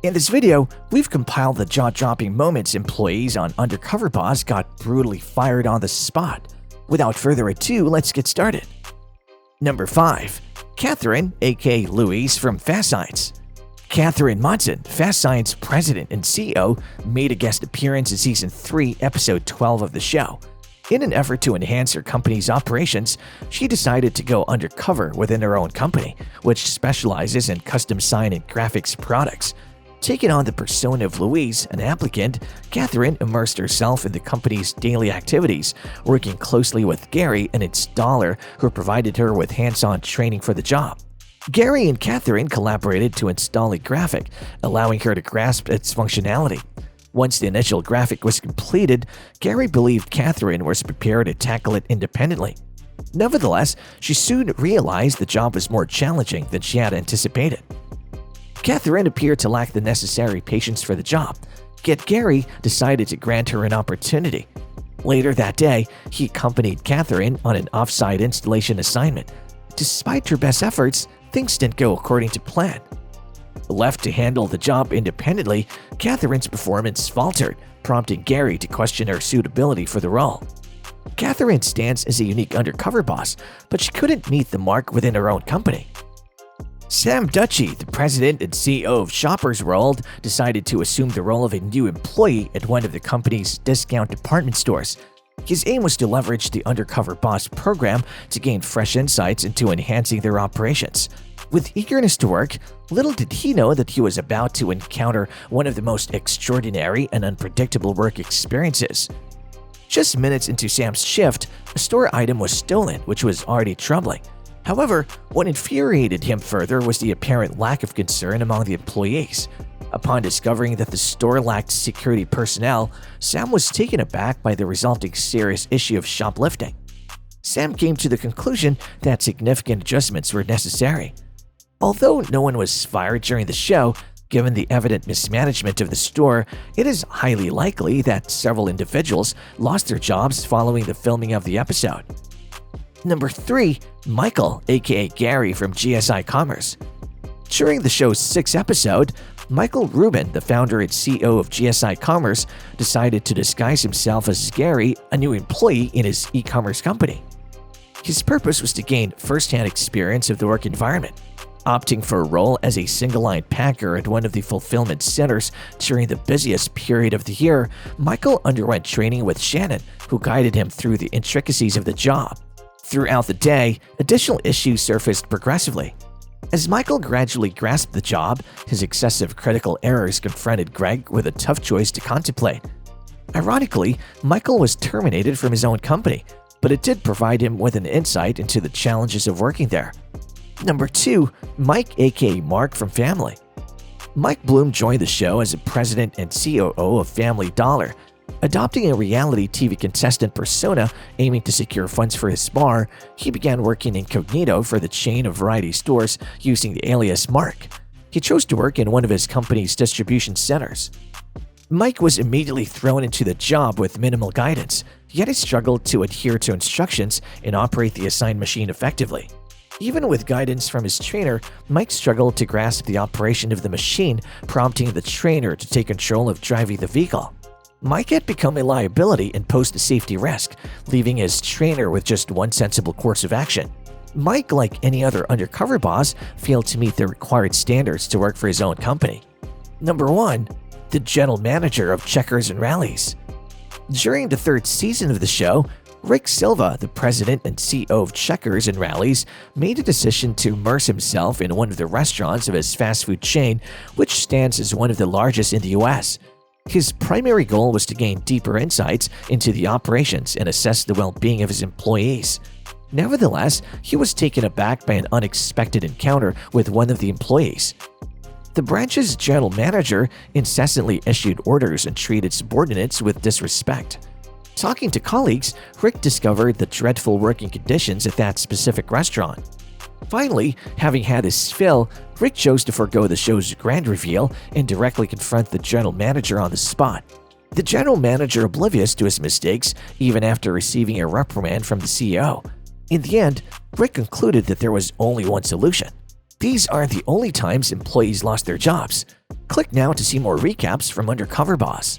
In this video, we've compiled the jaw-dropping moments employees on Undercover Boss got brutally fired on the spot. Without further ado, let's get started. Number 5. Catherine, aka Louise from Fast Science. Catherine Munson, Fast Science president and CEO, made a guest appearance in Season 3, Episode 12 of the show. In an effort to enhance her company's operations, she decided to go undercover within her own company, which specializes in custom sign and graphics products. Taking on the persona of Louise, an applicant, Catherine immersed herself in the company's daily activities, working closely with Gary, an installer who provided her with hands-on training for the job. Gary and Catherine collaborated to install a graphic, allowing her to grasp its functionality. Once the initial graphic was completed, Gary believed Catherine was prepared to tackle it independently. Nevertheless, she soon realized the job was more challenging than she had anticipated. Catherine appeared to lack the necessary patience for the job, yet Gary decided to grant her an opportunity. Later that day, he accompanied Catherine on an off-site installation assignment. Despite her best efforts, things didn't go according to plan. Left to handle the job independently, Catherine's performance faltered, prompting Gary to question her suitability for the role. Catherine stands as a unique undercover boss, but she couldn't meet the mark within her own company. Sam Duchy, the president and CEO of Shoppers World, decided to assume the role of a new employee at one of the company's discount department stores. His aim was to leverage the Undercover Boss program to gain fresh insights into enhancing their operations. With eagerness to work, little did he know that he was about to encounter one of the most extraordinary and unpredictable work experiences. Just minutes into Sam's shift, a store item was stolen, which was already troubling. However, what infuriated him further was the apparent lack of concern among the employees. Upon discovering that the store lacked security personnel, Sam was taken aback by the resulting serious issue of shoplifting. Sam came to the conclusion that significant adjustments were necessary. Although no one was fired during the show, given the evident mismanagement of the store, it is highly likely that several individuals lost their jobs following the filming of the episode. Number 3. Michael, aka Gary from GSI Commerce. During the show's 6th episode, Michael Rubin, the founder and CEO of GSI Commerce, decided to disguise himself as Gary, a new employee in his e-commerce company. His purpose was to gain first-hand experience of the work environment. Opting for a role as a single-line packer at one of the fulfillment centers during the busiest period of the year, Michael underwent training with Shannon, who guided him through the intricacies of the job. Throughout the day, additional issues surfaced progressively. As Michael gradually grasped the job, his excessive critical errors confronted Greg with a tough choice to contemplate. Ironically, Michael was terminated from his own company, but it did provide him with an insight into the challenges of working there. Number 2. Mike, aka Mark from Family. Mike Bloom joined the show as a president and COO of Family Dollar. Adopting a reality TV contestant persona aiming to secure funds for his bar, he began working incognito for the chain of variety stores using the alias Mark. He chose to work in one of his company's distribution centers. Mike was immediately thrown into the job with minimal guidance, yet he struggled to adhere to instructions and operate the assigned machine effectively. Even with guidance from his trainer, Mike struggled to grasp the operation of the machine, prompting the trainer to take control of driving the vehicle. Mike had become a liability and posed a safety risk, leaving his trainer with just one sensible course of action. Mike, like any other undercover boss, failed to meet the required standards to work for his own company. Number 1. The general manager of Checkers and Rallies. During the 3rd season of the show, Rick Silva, the president and CEO of Checkers and Rallies, made a decision to immerse himself in one of the restaurants of his fast food chain, which stands as one of the largest in the US. His primary goal was to gain deeper insights into the operations and assess the well-being of his employees. Nevertheless, he was taken aback by an unexpected encounter with one of the employees. The branch's general manager incessantly issued orders and treated subordinates with disrespect. Talking to colleagues, Rick discovered the dreadful working conditions at that specific restaurant. Finally, having had his fill, Rick chose to forego the show's grand reveal and directly confront the general manager on the spot. The general manager, oblivious to his mistakes even after receiving a reprimand from the CEO. In the end, Rick concluded that there was only one solution. These aren't the only times employees lost their jobs. Click now to see more recaps from Undercover Boss.